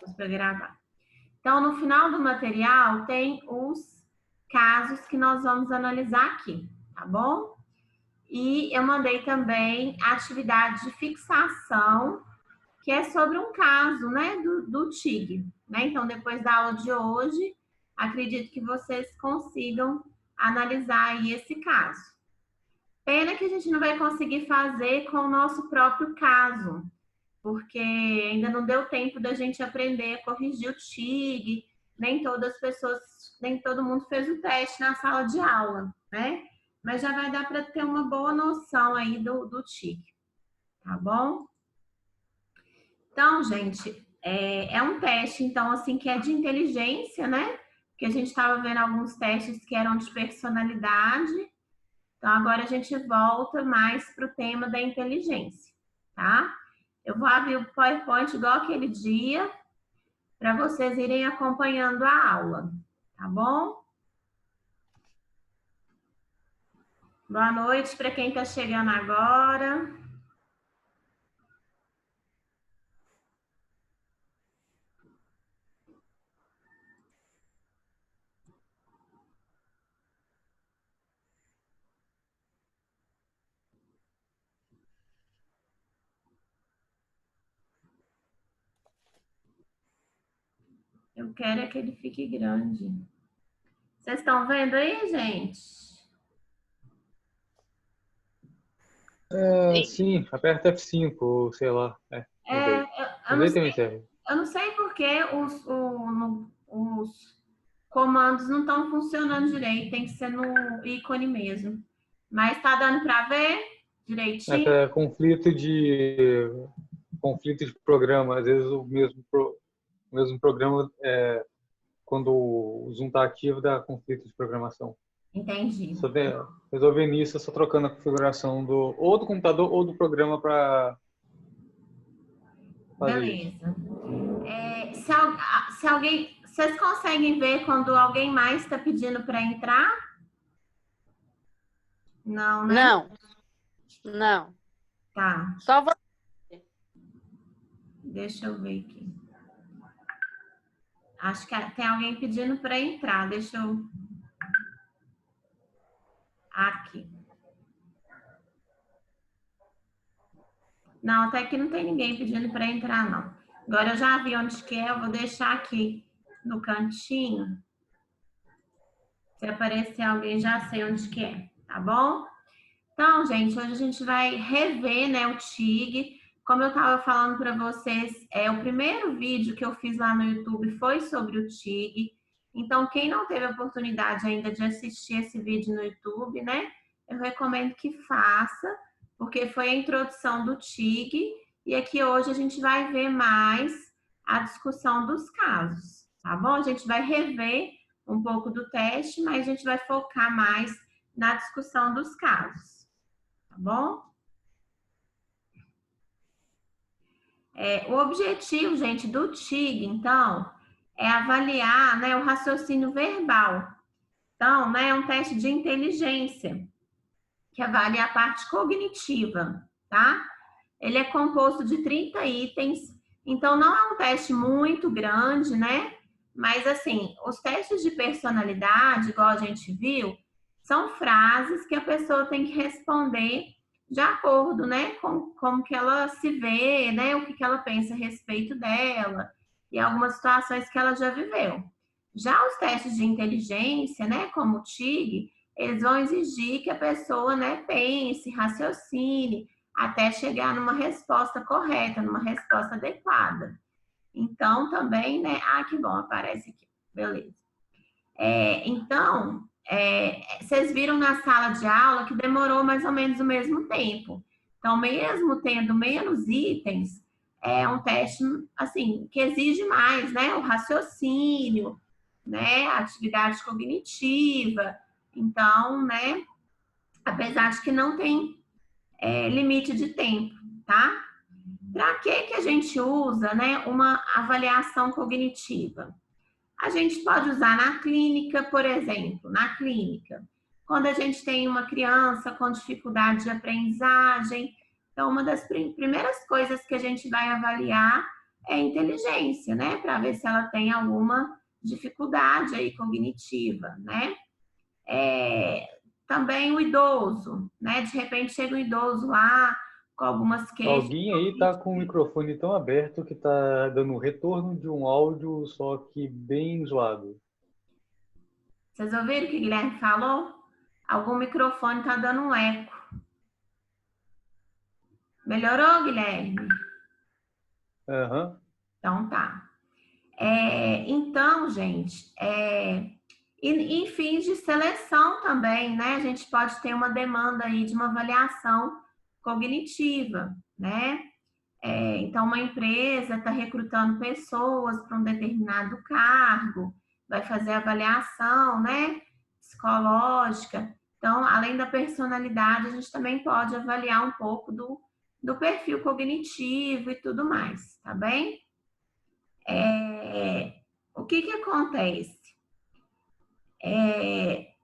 pontos para gravar. Então, no final do material, tem os casos que nós vamos analisar aqui, tá bom? E eu mandei também a atividade de fixação, que é sobre um caso, né, do TIG, né? Então, depois da aula de hoje, acredito que vocês consigam analisar aí esse caso. Pena que a gente não vai conseguir fazer com o nosso próprio caso, porque ainda não deu tempo da gente aprender a corrigir o TIG, nem todas as pessoas, nem todo mundo fez o teste na sala de aula, né? Mas já vai dar para ter uma boa noção aí do TIG, tá bom? Então, gente, é um teste, então, assim, que é de inteligência, né? Porque a gente estava vendo alguns testes que eram de personalidade. Então, agora a gente volta mais para o tema da inteligência, tá? Eu vou abrir o PowerPoint igual aquele dia, para vocês irem acompanhando a aula, tá bom? Boa noite para quem está chegando agora. Eu quero é que ele fique grande. Vocês estão vendo aí, gente? Sim, aperta F5, ou sei lá. Eu não sei porque os comandos não estão funcionando direito, tem que ser no ícone mesmo. Mas tá dando para ver direitinho? É conflito de programa. Às vezes o mesmo programa, quando o Zoom está ativo, dá conflito de programação. Entendi. Resolvendo isso, só trocando a configuração ou do computador ou do programa para fazer isso. Beleza. Se alguém... Vocês conseguem ver quando alguém mais está pedindo para entrar? Não, né? Não. Tá. Só você. Deixa eu ver aqui. Acho que tem alguém pedindo para entrar. Deixa eu... Aqui. Não, até que não tem ninguém pedindo para entrar, não. Agora eu já vi onde que é, eu vou deixar aqui no cantinho. Se aparecer alguém, já sei onde que é, tá bom? Então, gente, hoje a gente vai rever, né, o TIG. Como eu estava falando para vocês, o primeiro vídeo que eu fiz lá no YouTube foi sobre o TIG. Então, quem não teve a oportunidade ainda de assistir esse vídeo no YouTube, né, eu recomendo que faça, porque foi a introdução do TIG. E aqui hoje a gente vai ver mais a discussão dos casos, tá bom? A gente vai rever um pouco do teste, mas a gente vai focar mais na discussão dos casos. Tá bom? O objetivo, gente, do TIG, então, é avaliar, né, o raciocínio verbal. Então, né, é um teste de inteligência, que avalia a parte cognitiva, tá? Ele é composto de 30 itens, então não é um teste muito grande, né? Mas, assim, os testes de personalidade, igual a gente viu, são frases que a pessoa tem que responder de acordo, né, com como que ela se vê, né, o que ela pensa a respeito dela e algumas situações que ela já viveu. Já os testes de inteligência, né, como o TIG, eles vão exigir que a pessoa, né, pense, raciocine, até chegar numa resposta correta, numa resposta adequada. Então, também, né, que bom, aparece aqui, beleza. Então, vocês viram na sala de aula que demorou mais ou menos o mesmo tempo. Então, mesmo tendo menos itens, é um teste, assim, que exige mais, né? O raciocínio, né? A atividade cognitiva. Então, né? Apesar de que não tem limite de tempo, tá? Para que a gente usa, né? Uma avaliação cognitiva? A gente pode usar na clínica, por exemplo, na clínica, quando a gente tem uma criança com dificuldade de aprendizagem. Então, uma das primeiras coisas que a gente vai avaliar inteligência, né? Para ver se ela tem alguma dificuldade aí cognitiva, né? Também o idoso, né? De repente chega um idoso lá com algumas queixas. Alguém aí está com o microfone tão aberto que está dando um retorno de um áudio, só que bem zoado. Vocês ouviram o que o Guilherme falou? Algum microfone está dando um eco. Melhorou, Guilherme? Aham. Então tá. Então, gente, em fins de seleção também, né? A gente pode ter uma demanda aí de uma avaliação cognitiva, né? Então, uma empresa está recrutando pessoas para um determinado cargo, vai fazer avaliação, né? Psicológica. Então, além da personalidade, a gente também pode avaliar um pouco do perfil cognitivo e tudo mais, tá bem? O que acontece?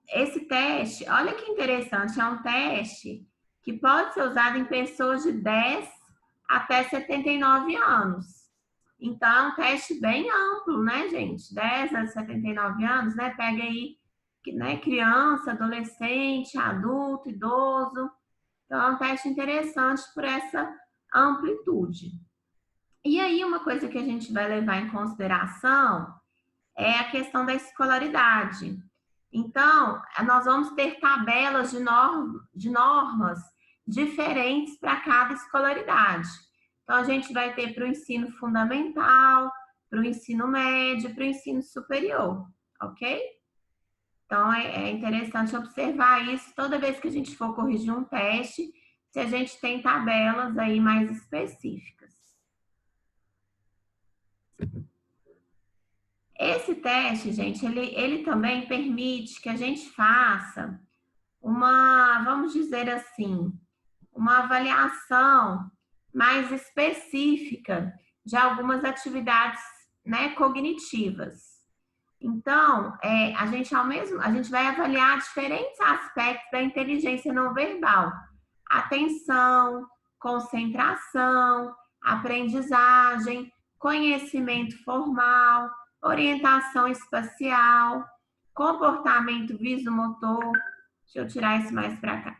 Esse teste, olha que interessante, é um teste que pode ser usado em pessoas de 10 até 79 anos. Então, é um teste bem amplo, né, gente? 10 a 79 anos, né? Pega aí, né, criança, adolescente, adulto, idoso. Então, é um teste interessante por essa amplitude. E aí, uma coisa que a gente vai levar em consideração é a questão da escolaridade. Então, nós vamos ter tabelas de normas diferentes para cada escolaridade. Então, a gente vai ter para o ensino fundamental, para o ensino médio, para o ensino superior, ok? Então, é interessante observar isso toda vez que a gente for corrigir um teste, se a gente tem tabelas aí mais específicas. Esse teste, gente, ele também permite que a gente faça vamos dizer assim, uma avaliação mais específica de algumas atividades, né, cognitivas. Então, a gente vai avaliar diferentes aspectos da inteligência não verbal: atenção, concentração, aprendizagem, conhecimento formal, orientação espacial, comportamento visomotor. Deixa eu tirar isso mais para cá.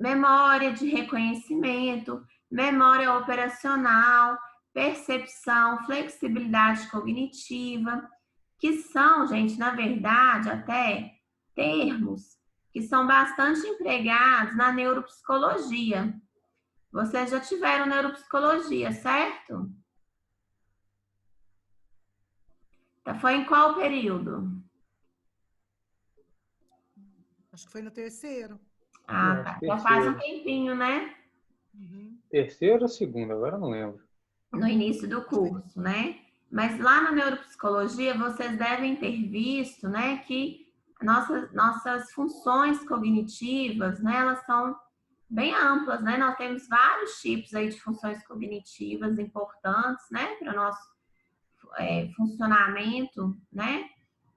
Memória de reconhecimento, memória operacional, percepção, flexibilidade cognitiva, que são, gente, na verdade, até termos que são bastante empregados na neuropsicologia. Vocês já tiveram neuropsicologia, certo? Foi em qual período? Acho que foi no terceiro. Ah, tá. Já faz um tempinho, né? Uhum. Terceiro ou segundo? Agora eu não lembro. No início do curso, né? Mas lá na neuropsicologia, vocês devem ter visto, né, que nossas funções cognitivas, né, elas são bem amplas, né? Nós temos vários tipos aí de funções cognitivas importantes, né, para o nosso funcionamento, né?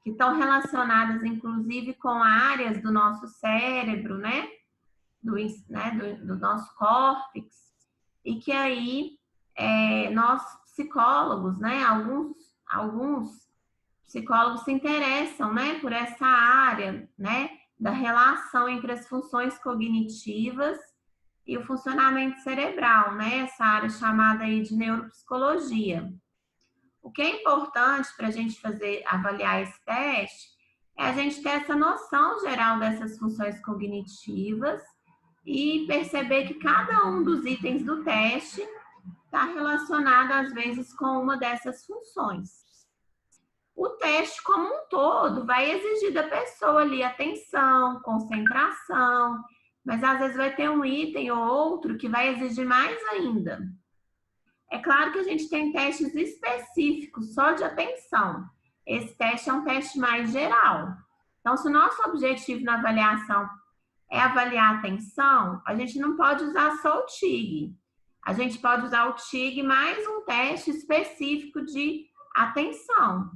Que estão relacionadas, inclusive, com áreas do nosso cérebro, né? Do nosso córtex, e que aí nós psicólogos, né? Alguns psicólogos se interessam, né? Por essa área, né? Da relação entre as funções cognitivas e o funcionamento cerebral, né? Essa área chamada aí de neuropsicologia. O que é importante para a gente avaliar esse teste é a gente ter essa noção geral dessas funções cognitivas e perceber que cada um dos itens do teste está relacionado, às vezes, com uma dessas funções. O teste, como um todo, vai exigir da pessoa ali atenção, concentração, mas às vezes vai ter um item ou outro que vai exigir mais ainda. É claro que a gente tem testes específicos só de atenção. Esse teste é um teste mais geral. Então, se o nosso objetivo na avaliação é avaliar a atenção, a gente não pode usar só o TIG. A gente pode usar o TIG mais um teste específico de atenção,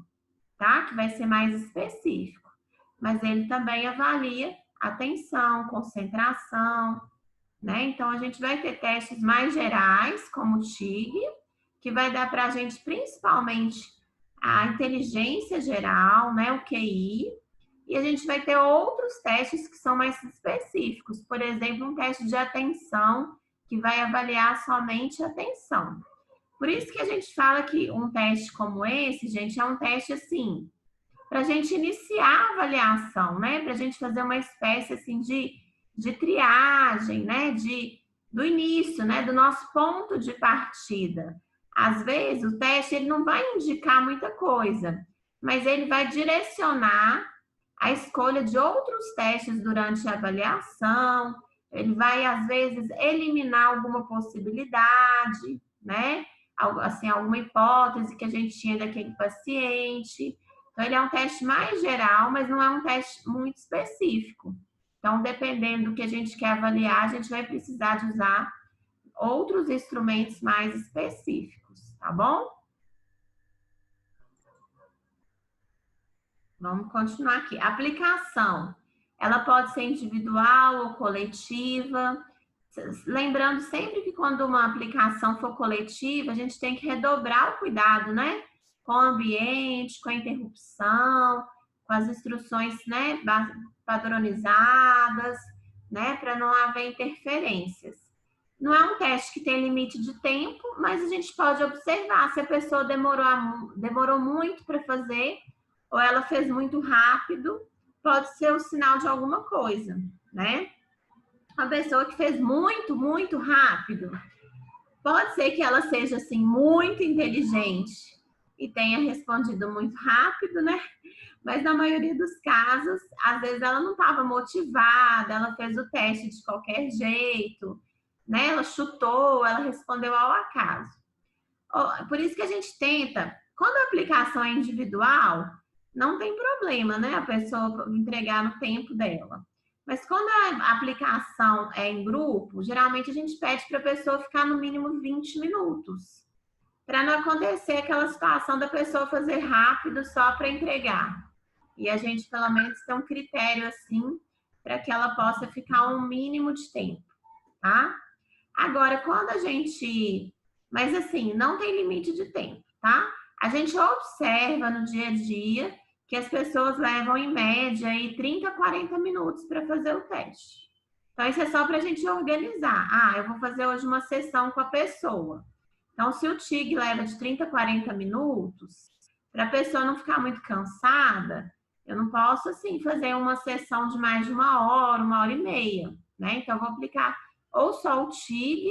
tá? Que vai ser mais específico. Mas ele também avalia atenção, concentração, né? Então, a gente vai ter testes mais gerais, como o TIG, que vai dar para a gente principalmente a inteligência geral, né? O QI. E a gente vai ter outros testes que são mais específicos. Por exemplo, um teste de atenção, que vai avaliar somente a atenção. Por isso que a gente fala que um teste como esse, gente, é um teste assim, para a gente iniciar a avaliação, né? Para a gente fazer uma espécie assim de triagem, né? Do início, né? Do nosso ponto de partida. Às vezes, o teste ele não vai indicar muita coisa, mas ele vai direcionar a escolha de outros testes durante a avaliação, ele vai, às vezes, eliminar alguma possibilidade, né? Assim, alguma hipótese que a gente tinha daquele paciente. Então, ele é um teste mais geral, mas não é um teste muito específico. Então, dependendo do que a gente quer avaliar, a gente vai precisar de usar outros instrumentos mais específicos, tá bom? Vamos continuar aqui. Aplicação. Ela pode ser individual ou coletiva. Lembrando sempre que quando uma aplicação for coletiva, a gente tem que redobrar o cuidado, né? Com o ambiente, com a interrupção, com as instruções, né, padronizadas, né, para não haver interferências. Não é um teste que tem limite de tempo, mas a gente pode observar se a pessoa demorou muito para fazer ou ela fez muito rápido, pode ser o sinal de alguma coisa, né? Uma pessoa que fez muito, muito rápido, pode ser que ela seja, assim, muito inteligente e tenha respondido muito rápido, né? Mas na maioria dos casos, às vezes ela não estava motivada, ela fez o teste de qualquer jeito, né? Ela chutou, ela respondeu ao acaso. Por isso que a gente tenta, quando a aplicação é individual, não tem problema, né? A pessoa entregar no tempo dela. Mas quando a aplicação é em grupo, geralmente a gente pede para a pessoa ficar no mínimo 20 minutos. Para não acontecer aquela situação da pessoa fazer rápido só para entregar. E a gente, pelo menos, tem um critério assim, para que ela possa ficar um mínimo de tempo, tá? Agora, quando a gente... Mas assim, não tem limite de tempo, tá? A gente observa no dia a dia que as pessoas levam, em média, aí 30 a 40 minutos para fazer o teste. Então, isso é só para a gente organizar. Ah, eu vou fazer hoje uma sessão com a pessoa. Então, se o TIG leva de 30 a 40 minutos, para a pessoa não ficar muito cansada, eu não posso, assim, fazer uma sessão de mais de 1 hora e meia, né? Então, eu vou aplicar ou só o TIG,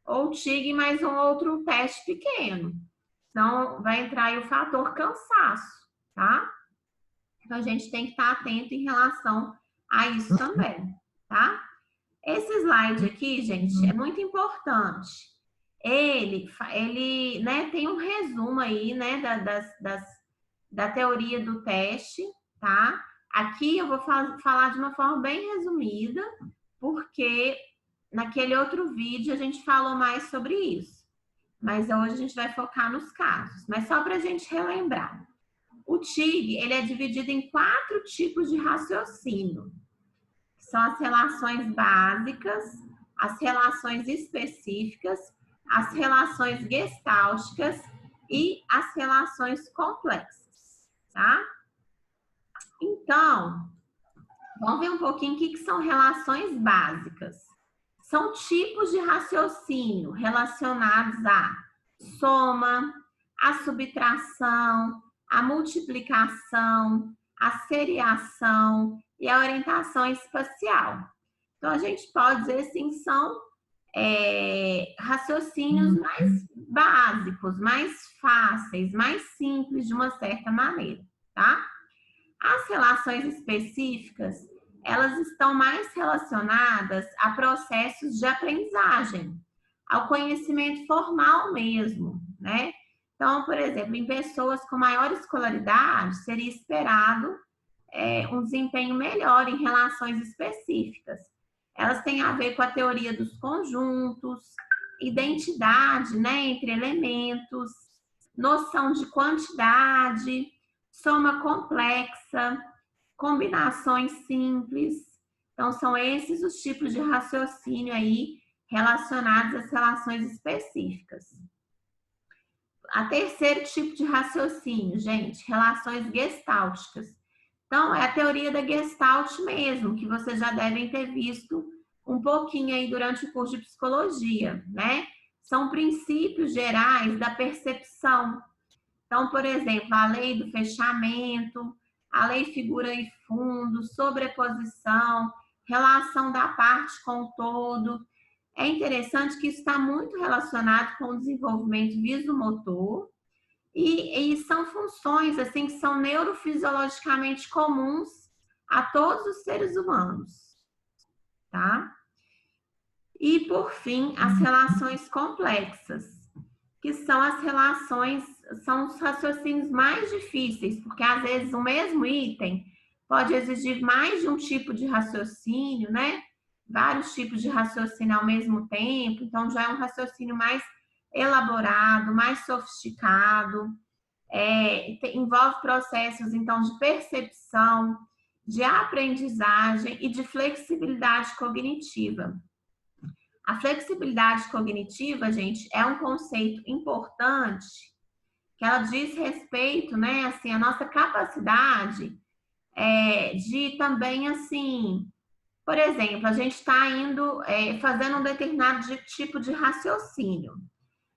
ou o TIG mais um outro teste pequeno. Então, vai entrar aí o fator cansaço, tá? Então, a gente tem que estar atento em relação a isso também, tá? Esse slide aqui, gente, é muito importante. Ele né, tem um resumo aí, né, da teoria do teste, tá? Aqui eu vou falar de uma forma bem resumida, porque naquele outro vídeo a gente falou mais sobre isso. Mas hoje a gente vai focar nos casos. Mas só para a gente relembrar. O TIG, ele é dividido em 4 tipos de raciocínio. São as relações básicas, as relações específicas, as relações gestálticas e as relações complexas, tá? Então, vamos ver um pouquinho o que são relações básicas. São tipos de raciocínio relacionados à soma, à subtração, a multiplicação, a seriação e a orientação espacial. Então, a gente pode dizer assim, são raciocínios mais básicos, mais fáceis, mais simples de uma certa maneira, tá? As relações específicas, elas estão mais relacionadas a processos de aprendizagem, ao conhecimento formal mesmo, né? Então, por exemplo, em pessoas com maior escolaridade, seria esperado um desempenho melhor em relações específicas. Elas têm a ver com a teoria dos conjuntos, identidade, né, entre elementos, noção de quantidade, soma complexa, combinações simples, Então, são esses os tipos de raciocínio aí relacionados às relações específicas. A terceiro tipo de raciocínio, gente, relações gestálticas. Então, é a teoria da Gestalt mesmo, que vocês já devem ter visto um pouquinho aí durante o curso de psicologia, né? São princípios gerais da percepção. Então, por exemplo, a lei do fechamento, a lei figura e fundo, sobreposição, relação da parte com o todo. É interessante que isso está muito relacionado com o desenvolvimento visomotor e são funções assim que são neurofisiologicamente comuns a todos os seres humanos, tá? E por fim, as relações complexas, que são as relações, são os raciocínios mais difíceis, porque às vezes o mesmo item pode exigir mais de um tipo de raciocínio, né? Vários tipos de raciocínio ao mesmo tempo, então já é um raciocínio mais elaborado, mais sofisticado, envolve processos, então, de percepção, de aprendizagem e de flexibilidade cognitiva. A flexibilidade cognitiva, gente, é um conceito importante, que ela diz respeito, né, assim, a nossa capacidade de também, assim, por exemplo, a gente está indo, fazendo um determinado tipo de raciocínio.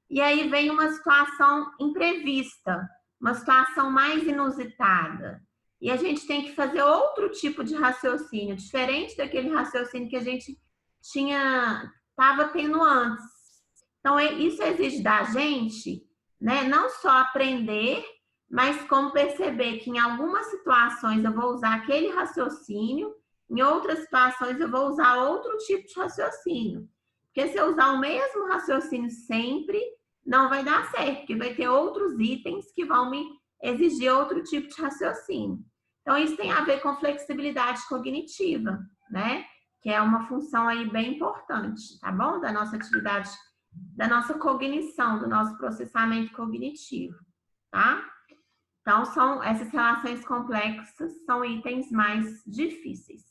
E aí vem uma situação imprevista, uma situação mais inusitada. E a gente tem que fazer outro tipo de raciocínio, diferente daquele raciocínio que a gente estava tendo antes. Então, isso exige da gente, né, não só aprender, mas como perceber que em algumas situações eu vou usar aquele raciocínio, em outras situações eu vou usar outro tipo de raciocínio. Porque se eu usar o mesmo raciocínio sempre, não vai dar certo, porque vai ter outros itens que vão me exigir outro tipo de raciocínio. Então, isso tem a ver com flexibilidade cognitiva, né? Que é uma função aí bem importante, tá bom? Da nossa atividade, da nossa cognição, do nosso processamento cognitivo, tá? Então, essas relações complexas são itens mais difíceis.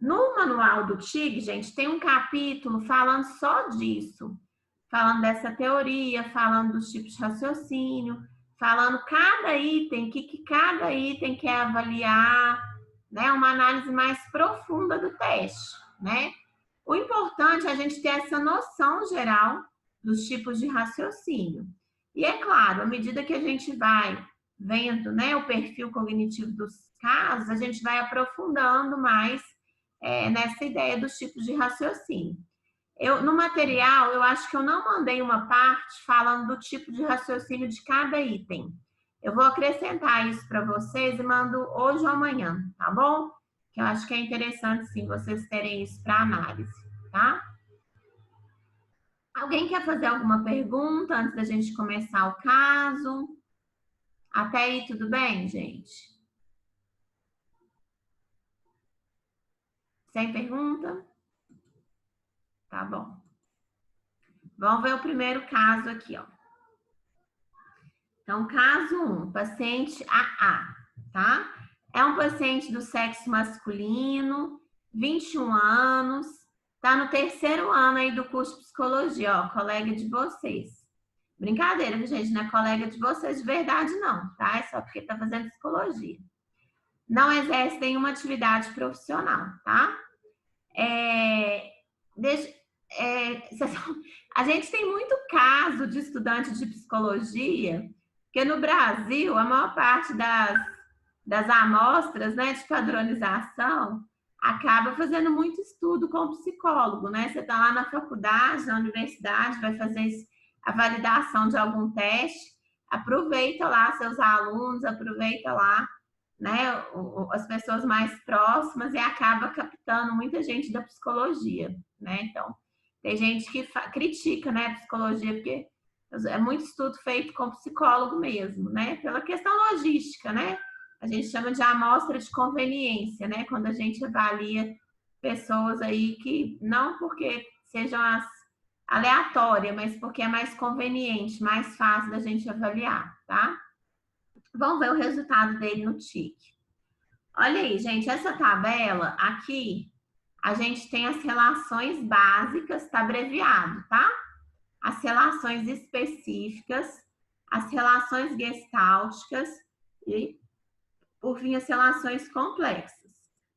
No manual do TIG, gente, tem um capítulo falando só disso, falando dessa teoria, falando dos tipos de raciocínio, falando cada item, que cada item quer avaliar, né? Uma análise mais profunda do teste, né? O importante é a gente ter essa noção geral dos tipos de raciocínio. E é claro, à medida que a gente vai vendo, né, o perfil cognitivo dos casos, a gente vai aprofundando mais nessa ideia dos tipos de raciocínio. No material, eu acho que eu não mandei uma parte falando do tipo de raciocínio de cada item. Eu vou acrescentar isso para vocês e mando hoje ou amanhã, tá bom? Que eu acho que é interessante, sim, vocês terem isso para análise, tá? Alguém quer fazer alguma pergunta antes da gente começar o caso? Até aí, tudo bem, gente? Sem pergunta? Tá bom. Vamos ver o primeiro caso aqui, ó. Então, caso 1, paciente AA, tá? É um paciente do sexo masculino, 21 anos, tá no 3º ano aí do curso de psicologia, ó, colega de vocês. Brincadeira, viu, gente? Não é colega de vocês de verdade, não, tá? É só porque tá fazendo psicologia. Não exerce nenhuma atividade profissional, tá? A gente tem muito caso de estudante de psicologia, porque no Brasil, a maior parte das amostras, né, de padronização acaba fazendo muito estudo com o psicólogo, né? Você está lá na faculdade, na universidade, vai fazer a validação de algum teste, aproveita lá seus alunos, aproveita lá, né, as pessoas mais próximas e acaba captando muita gente da psicologia, né? Então, tem gente que critica, né, a psicologia, porque é muito estudo feito com psicólogo mesmo, né? Pela questão logística, né? A gente chama de amostra de conveniência, né? Quando a gente avalia pessoas aí que, não porque sejam as aleatórias, mas porque é mais conveniente, mais fácil da gente avaliar, tá? Vamos ver o resultado dele no TIC. Olha aí, gente, essa tabela aqui a gente tem as relações básicas, tá abreviado, tá? As relações específicas, as relações gestálticas e, por fim, as relações complexas.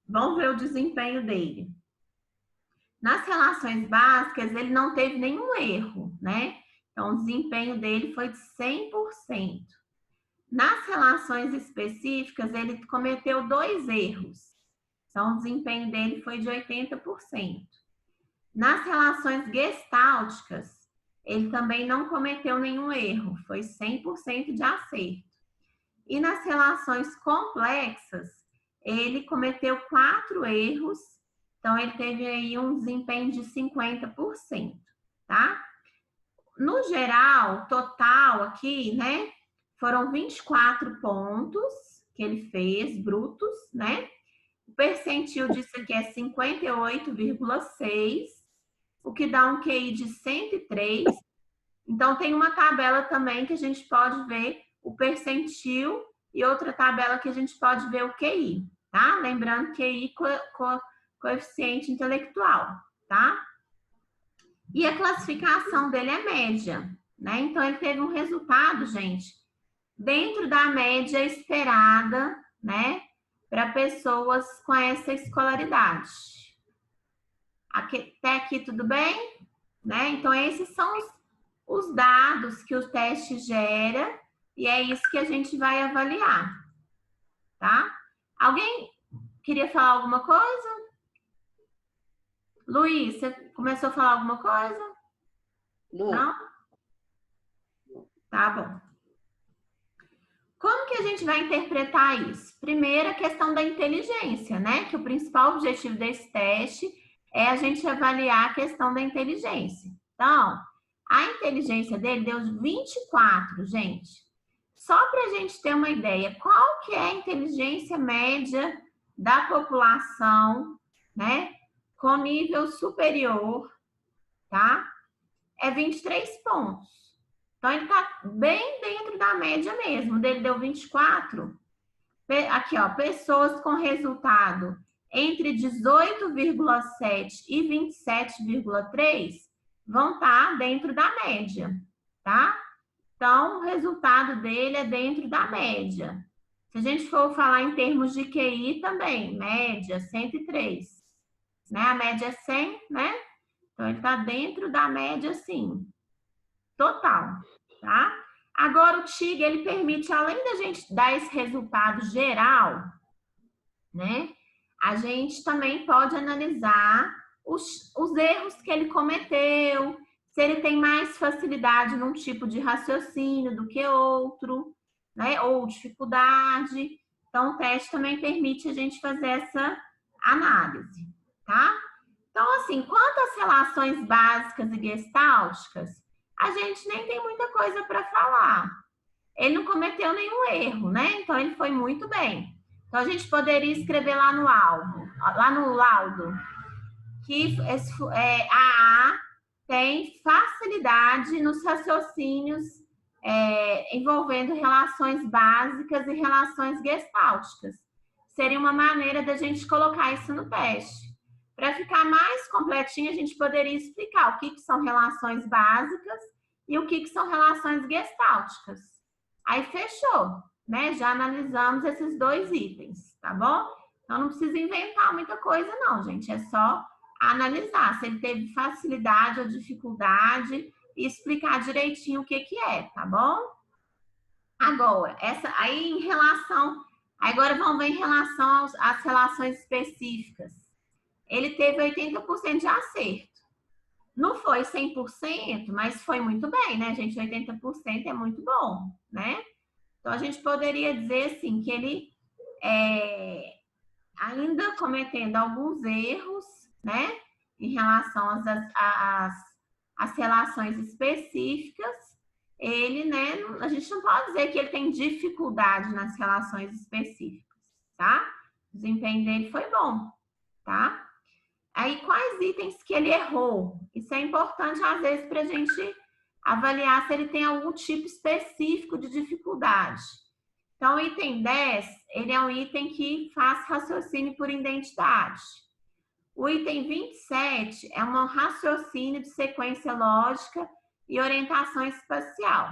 Vamos ver o desempenho dele. Nas relações básicas, ele não teve nenhum erro, né? Então, o desempenho dele foi de 100%. Nas relações específicas, ele cometeu 2 erros. Então, o desempenho dele foi de 80%. Nas relações gestálticas, ele também não cometeu nenhum erro, foi 100% de acerto. E nas relações complexas, ele cometeu 4 erros, então ele teve aí um desempenho de 50%, tá? No geral, total aqui, né, foram 24 pontos que ele fez, brutos, né? O percentil disso aqui é 58,6, o que dá um QI de 103. Então, tem uma tabela também que a gente pode ver o percentil e outra tabela que a gente pode ver o QI, tá? Lembrando QI, coeficiente intelectual, tá? E a classificação dele é média, né? Então, ele teve um resultado, gente, dentro da média esperada, né? Para pessoas com essa escolaridade. Até aqui tudo bem? Né? Então, esses são os dados que o teste gera e é isso que a gente vai avaliar, tá? Alguém queria falar alguma coisa? Luiz, você começou a falar alguma coisa? Não? Tá bom. Como que a gente vai interpretar isso? Primeiro, a questão da inteligência, né? Que o principal objetivo desse teste é a gente avaliar a questão da inteligência. Então, a inteligência dele deu 24, gente. Só para a gente ter uma ideia, qual que é a inteligência média da população, né? Com nível superior, tá? É 23 pontos. Então, ele está bem dentro da média mesmo. Dele deu 24. Aqui, ó, pessoas com resultado entre 18,7 e 27,3 vão estar dentro da média, tá? Então, o resultado dele é dentro da média. Se a gente for falar em termos de QI também, média 103, né? A média é 100, né? Então, ele está dentro da média, sim. Total, tá? Agora, o TIG, ele permite, além da gente dar esse resultado geral, né? A gente também pode analisar os erros que ele cometeu, se ele tem mais facilidade num tipo de raciocínio do que outro, né? Ou dificuldade. Então, o teste também permite a gente fazer essa análise, tá? Então, assim, quanto às relações básicas e gestálticas, a gente nem tem muita coisa para falar. Ele não cometeu nenhum erro, né? Então, ele foi muito bem. Então, a gente poderia escrever lá no laudo, que a A tem facilidade nos raciocínios envolvendo relações básicas e relações gestálticas. Seria uma maneira da gente colocar isso no teste. Para ficar mais completinho, a gente poderia explicar o que são relações básicas e o que são relações gestálticas. Aí fechou, né? Já analisamos esses 2 itens, tá bom? Então não precisa inventar muita coisa não, gente. É só analisar se ele teve facilidade ou dificuldade e explicar direitinho o que é, tá bom? Agora, agora vamos ver em relação às relações específicas. Ele teve 80% de acerto. Não foi 100%, mas foi muito bem, né, gente? 80% é muito bom, né? Então, a gente poderia dizer, assim, que ele, ainda cometendo alguns erros, né, em relação às relações específicas, ele, né, a gente não pode dizer que ele tem dificuldade nas relações específicas, tá? O desempenho dele foi bom, tá? Aí, quais itens que ele errou? Isso é importante, às vezes, para a gente avaliar se ele tem algum tipo específico de dificuldade. Então, o item 10, ele é um item que faz raciocínio por identidade. O item 27 é um raciocínio de sequência lógica e orientação espacial.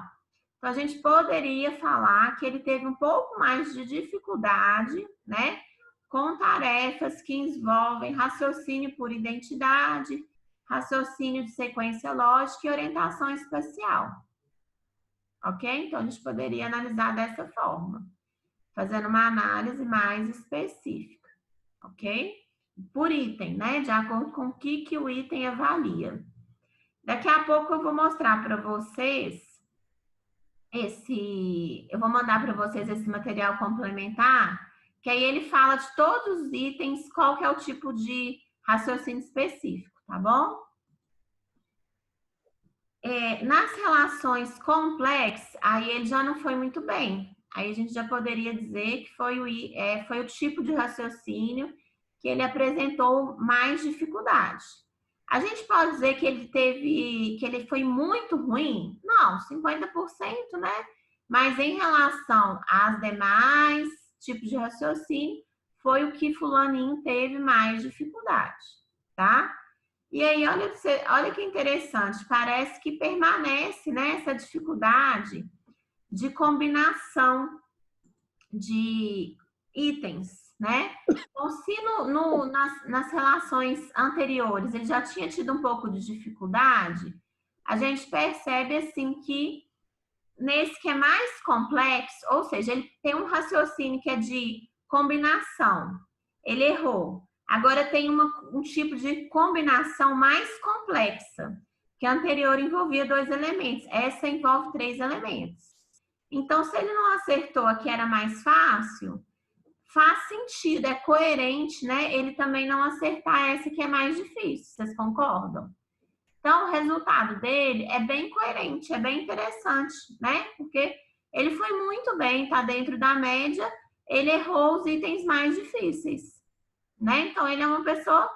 Então, a gente poderia falar que ele teve um pouco mais de dificuldade, né, com tarefas que envolvem raciocínio por identidade, raciocínio de sequência lógica e orientação espacial. Ok? Então, a gente poderia analisar dessa forma, fazendo uma análise mais específica. Ok? Por item, né? De acordo com o que o item avalia. Daqui a pouco eu vou mostrar para vocês eu vou mandar para vocês esse material complementar, que aí ele fala de todos os itens, qual que é o tipo de raciocínio específico, tá bom? Nas relações complexas, aí ele já não foi muito bem. Aí a gente já poderia dizer que foi o tipo de raciocínio que ele apresentou mais dificuldade. A gente pode dizer que ele foi muito ruim? Não, 50%, né? Mas em relação às demais tipos de raciocínio, foi o que fulaninho teve mais dificuldade, tá? E aí, olha que interessante, parece que permanece, né, essa dificuldade de combinação de itens, né? Então, se nas relações anteriores ele já tinha tido um pouco de dificuldade, a gente percebe, assim, que nesse que é mais complexo, ou seja, ele tem um raciocínio que é de combinação, ele errou. Agora tem um tipo de combinação mais complexa, que a anterior envolvia 2 elementos, essa envolve 3 elementos. Então, se ele não acertou a que era mais fácil, faz sentido, é coerente, né? Ele também não acertar essa que é mais difícil, vocês concordam? Então, o resultado dele é bem coerente, é bem interessante, né? Porque ele foi muito bem, está dentro da média, ele errou os itens mais difíceis, né? Então, ele é uma pessoa,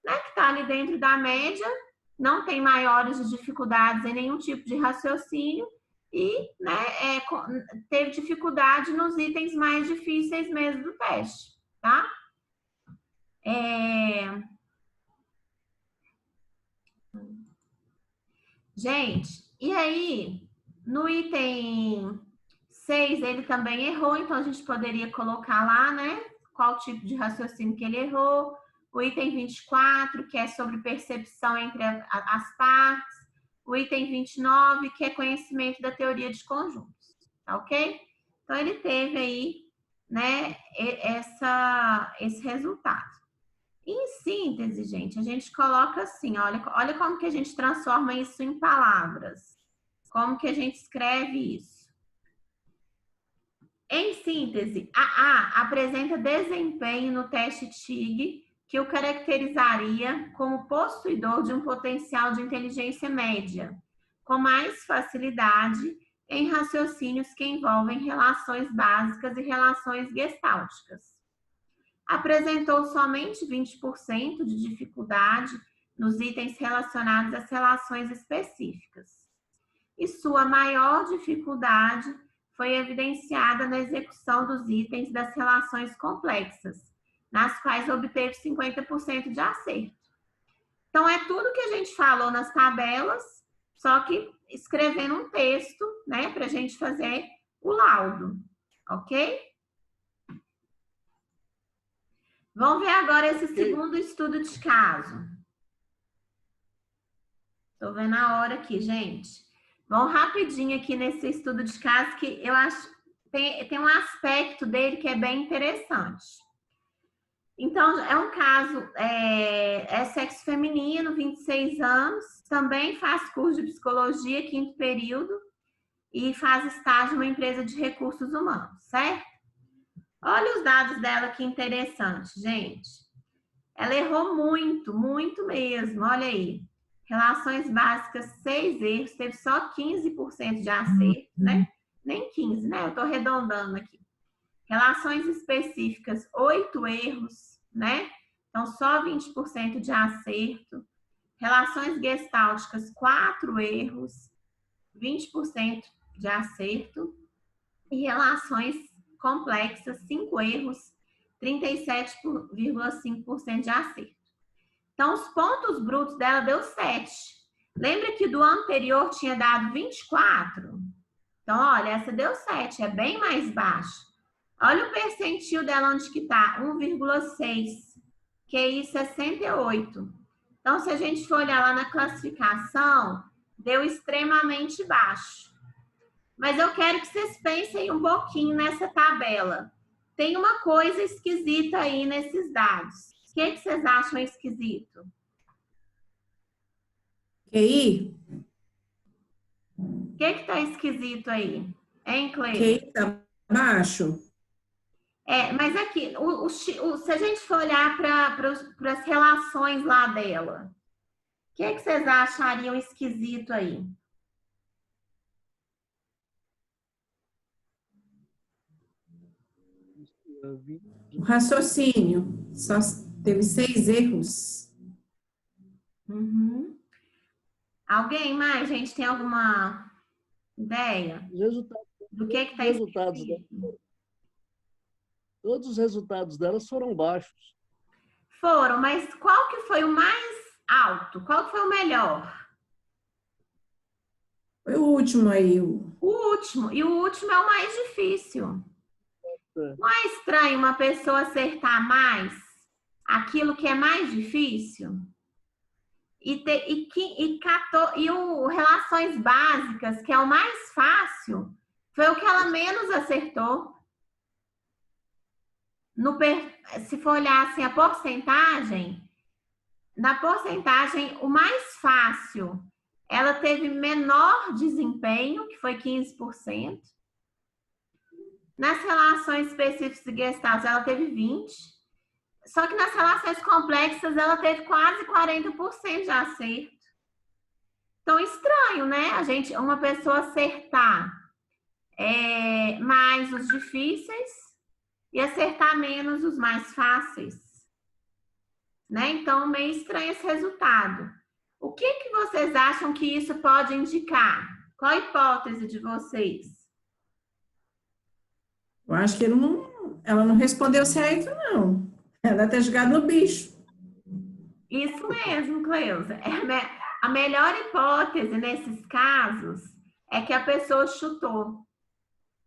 né, que está ali dentro da média, não tem maiores dificuldades em nenhum tipo de raciocínio e, né, teve dificuldade nos itens mais difíceis mesmo do teste, tá? Gente, e aí, no item 6, ele também errou, então a gente poderia colocar lá, né, qual tipo de raciocínio que ele errou. O item 24, que é sobre percepção entre as partes. O item 29, que é conhecimento da teoria de conjuntos, tá ok? Então, ele teve aí, né, esse resultado. Em síntese, gente, a gente coloca assim, olha como que a gente transforma isso em palavras. Como que a gente escreve isso? Em síntese, a A apresenta desempenho no teste TIG que o caracterizaria como possuidor de um potencial de inteligência média, com mais facilidade em raciocínios que envolvem relações básicas e relações gestálticas. Apresentou somente 20% de dificuldade nos itens relacionados às relações específicas. E sua maior dificuldade foi evidenciada na execução dos itens das relações complexas, nas quais obteve 50% de acerto. Então, é tudo que a gente falou nas tabelas, só que escrevendo um texto, né, para a gente fazer o laudo, ok? Vamos ver agora esse segundo estudo de caso. Estou vendo a hora aqui, gente. Vamos rapidinho aqui nesse estudo de caso, que eu acho tem um aspecto dele que é bem interessante. Então, é um caso, é sexo feminino, 26 anos, também faz curso de psicologia, 5º período, e faz estágio numa empresa de recursos humanos, certo? Olha os dados dela, que interessante, gente. Ela errou muito, muito mesmo, olha aí. Relações básicas, 6 erros, teve só 15% de acerto, né? Nem 15, né? Eu tô arredondando aqui. Relações específicas, 8 erros, né? Então, só 20% de acerto. Relações gestálticas, 4 erros, 20% de acerto. E relações complexas, 5 erros, 37,5% de acerto. Então, os pontos brutos dela deu 7. Lembra que do anterior tinha dado 24? Então, olha, essa deu 7, é bem mais baixo. Olha o percentil dela onde que tá, 1,6, QI 68. Então, se a gente for olhar lá na classificação, deu extremamente baixo. Mas eu quero que vocês pensem um pouquinho nessa tabela. Tem uma coisa esquisita aí nesses dados. O que vocês acham esquisito? QI? O que está esquisito aí? Hein, Cleide? QI tá baixo? Mas aqui, se a gente for olhar para as relações lá dela, o que vocês achariam esquisito aí? O raciocínio só teve 6 erros. Uhum. Alguém mais, gente, tem alguma ideia do que está esquisito? Todos os resultados delas foram baixos. Foram, mas qual que foi o mais alto? Qual que foi o melhor? Foi o último aí. O último. E o último é o mais difícil. É. Não é estranho uma pessoa acertar mais aquilo que é mais difícil? E o relações básicas, que é o mais fácil, foi o que ela menos acertou. Se for olhar assim, a porcentagem, na porcentagem, o mais fácil, ela teve menor desempenho, que foi 15%. Nas relações específicas e gestais, ela teve 20%. Só que nas relações complexas, ela teve quase 40% de acerto. Então, estranho, né? Uma pessoa acertar mais os difíceis e acertar menos os mais fáceis. Né? Então, meio estranho esse resultado. O que vocês acham que isso pode indicar? Qual a hipótese de vocês? Eu acho que ela não respondeu certo, não. Ela deve ter jogado no bicho. Isso mesmo, Cleusa. A melhor hipótese nesses casos é que a pessoa chutou.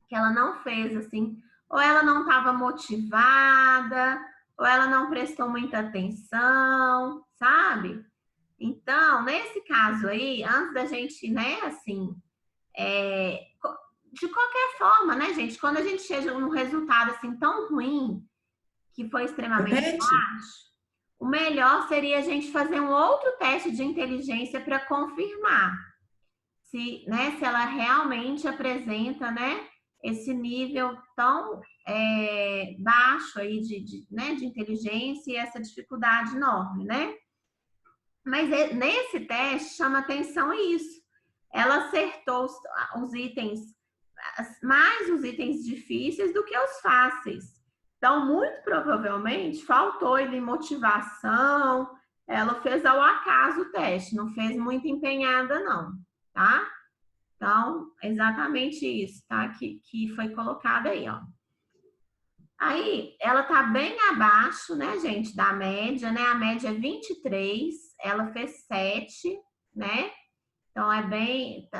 Que ela não fez assim. Ou ela não estava motivada, ou ela não prestou muita atenção, sabe? Então, nesse caso aí, antes da gente, né, assim, de qualquer forma, né, gente, quando a gente chega num resultado assim tão ruim, que foi extremamente baixo, o melhor seria a gente fazer um outro teste de inteligência para confirmar se ela realmente apresenta, né, esse nível tão baixo aí de inteligência e essa dificuldade enorme, né? Mas nesse teste chama atenção isso. Ela acertou os itens, mais os itens difíceis do que os fáceis. Então, muito provavelmente, faltou ele motivação, ela fez ao acaso o teste, não fez muito empenhada não, tá? Então, exatamente isso, tá? Que foi colocado aí, ó. Aí, ela tá bem abaixo, né, gente, da média, né? A média é 23, ela fez 7, né? Então,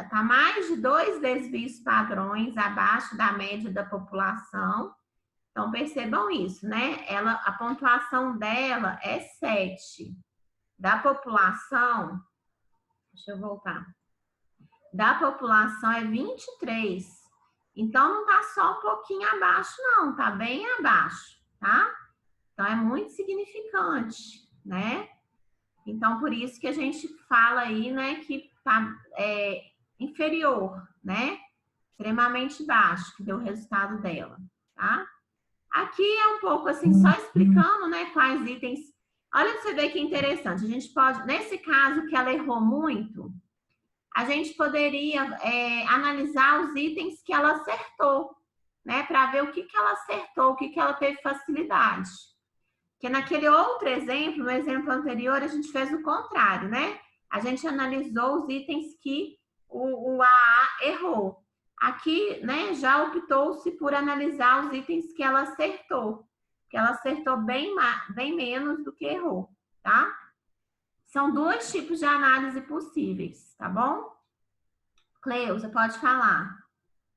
tá mais de 2 desvios padrões abaixo da média da população. Então, percebam isso, né? A pontuação dela é 7. Da população, deixa eu voltar. Da população é 23. Então, não tá só um pouquinho abaixo, não. Tá bem abaixo, tá? Então, é muito significante, né? Então, por isso que a gente fala aí, né, que tá inferior, né? Extremamente baixo, que deu o resultado dela, tá? Aqui é um pouco assim, só explicando, né, quais itens. Olha pra você ver que interessante. A gente pode, nesse caso que ela errou muito, a gente poderia analisar os itens que ela acertou, né, para ver o que ela acertou, o que ela teve facilidade. Porque naquele outro exemplo, no exemplo anterior, a gente fez o contrário, né? A gente analisou os itens que o AA errou. Aqui, né, já optou-se por analisar os itens que ela acertou. Que ela acertou bem menos do que errou, tá? São dois tipos de análise possíveis, tá bom? Cleusa, pode falar.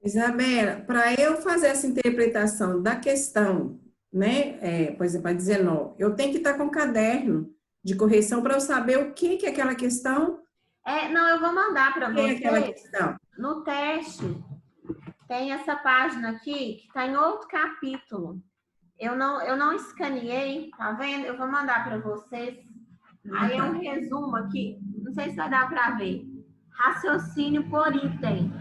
Isabela, para eu fazer essa interpretação da questão, né, por exemplo, a 19, eu tenho que estar com um caderno de correção para eu saber o que é aquela questão. Não, eu vou mandar para O que é aquela você. questão? No teste, tem essa página aqui que está em outro capítulo. Eu não escaneei, tá vendo? Eu vou mandar para vocês. Aí é um resumo aqui, não sei se vai dar para ver. Raciocínio por item.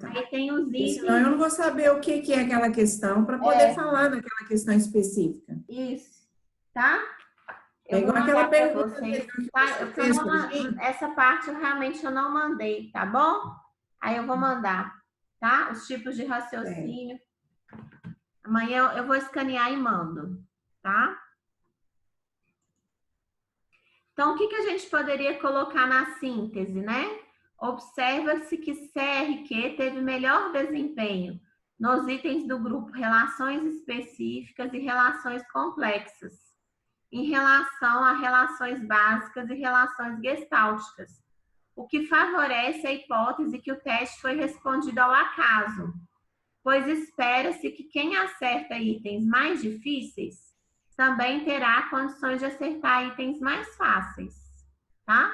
Tá. Aí tem os Porque itens. senão eu não vou saber o que é aquela questão para poder falar daquela questão específica. Isso, tá? É igual aquela pergunta vocês, que tá? você fez pra gente. Essa parte realmente eu não mandei, tá bom? Aí eu vou mandar, tá? Os tipos de raciocínio. Amanhã eu vou escanear e mando, tá? Então, o que a gente poderia colocar na síntese, né? Observa-se que CRQ teve melhor desempenho nos itens do grupo Relações Específicas e Relações Complexas, em relação a relações básicas e relações gestálticas, o que favorece a hipótese que o teste foi respondido ao acaso, pois espera-se que quem acerta itens mais difíceis também terá condições de acertar itens mais fáceis, tá?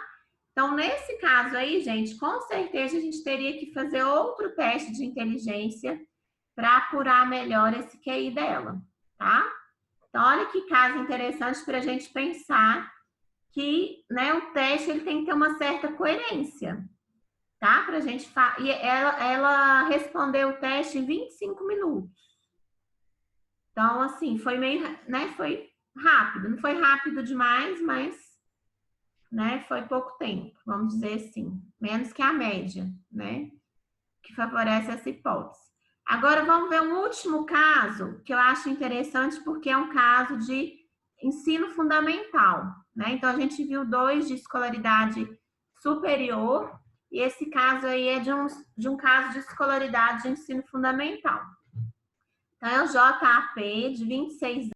Então, nesse caso aí, gente, com certeza a gente teria que fazer outro teste de inteligência para apurar melhor esse QI dela, tá? Então, olha que caso interessante para a gente pensar que, né, o teste ele tem que ter uma certa coerência, tá? Pra gente e ela respondeu o teste em 25 minutos. Então, assim, foi meio, né, foi rápido. Não foi rápido demais, mas, né, foi pouco tempo, vamos dizer assim. Menos que a média, né? Que favorece essa hipótese. Agora, vamos ver um último caso que eu acho interessante, porque é um caso de ensino fundamental, né? Então, a gente viu 2 de escolaridade superior, e esse caso aí é de um caso de escolaridade de ensino fundamental. Então, é o JAP de 26